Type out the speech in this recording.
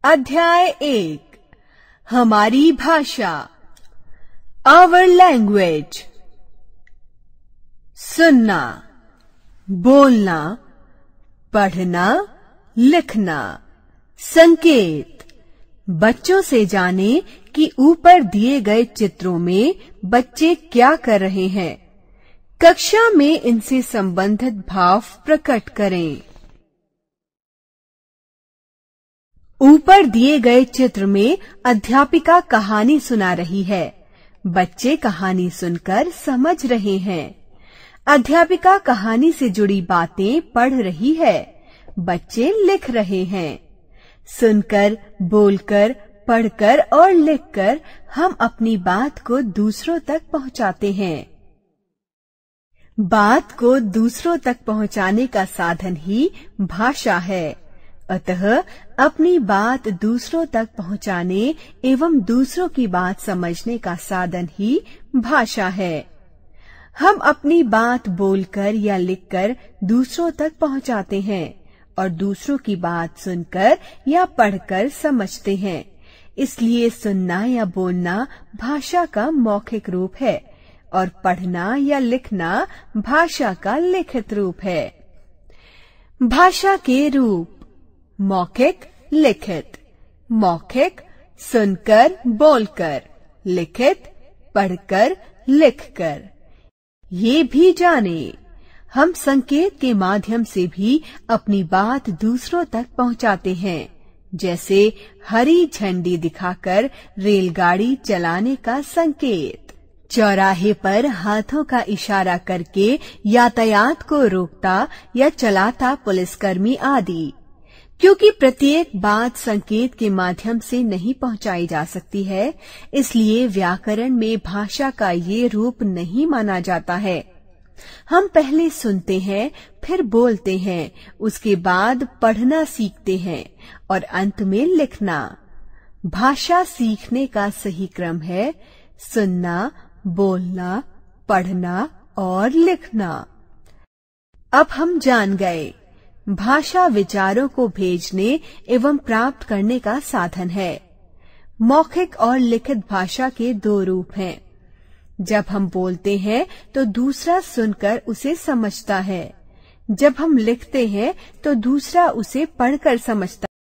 अध्याय 1 हमारी भाषा आवर लैंग्वेज। सुनना, बोलना, पढ़ना, लिखना। संकेत। बच्चों से जाने कि ऊपर दिए गए चित्रों में बच्चे क्या कर रहे हैं। कक्षा में इनसे संबंधित भाव प्रकट करें। ऊपर दिए गए चित्र में अध्यापिका कहानी सुना रही है। बच्चे कहानी सुनकर समझ रहे हैं। अध्यापिका कहानी से जुड़ी बातें पढ़ रही है। बच्चे लिख रहे हैं। सुनकर, बोलकर, पढ़कर और लिखकर हम अपनी बात को दूसरों तक पहुंचाते हैं। बात को दूसरों तक पहुंचाने का साधन ही भाषा है। अतः अपनी बात दूसरों तक पहुंचाने एवं दूसरों की बात समझने का साधन ही भाषा है। हम अपनी बात बोलकर या लिखकर दूसरों तक पहुंचाते हैं और दूसरों की बात सुनकर या पढ़कर समझते हैं। इसलिए सुनना या बोलना भाषा का मौखिक रूप है और पढ़ना या लिखना भाषा का लिखित रूप है। भाषा के रूप: मौखिक, लिखित। मौखिक सुनकर, बोलकर। लिखित पढ़कर, लिखकर। ये भी जाने, हम संकेत के माध्यम से भी अपनी बात दूसरों तक पहुंचाते हैं, जैसे हरी झंडी दिखाकर रेलगाड़ी चलाने का संकेत, चौराहे पर हाथों का इशारा करके यातायात को रोकता या चलाता पुलिसकर्मी आदि। क्योंकि प्रत्येक बात संकेत के माध्यम से नहीं पहुंचाई जा सकती है, इसलिए व्याकरण में भाषा का ये रूप नहीं माना जाता है। हम पहले सुनते हैं, फिर बोलते हैं, उसके बाद पढ़ना सीखते हैं और अंत में लिखना। भाषा सीखने का सही क्रम है सुनना, बोलना, पढ़ना और लिखना। अब हम जान गए, भाषा विचारों को भेजने एवं प्राप्त करने का साधन है। मौखिक और लिखित भाषा के दो रूप हैं। जब हम बोलते हैं तो दूसरा सुनकर उसे समझता है। जब हम लिखते हैं तो दूसरा उसे पढ़कर समझता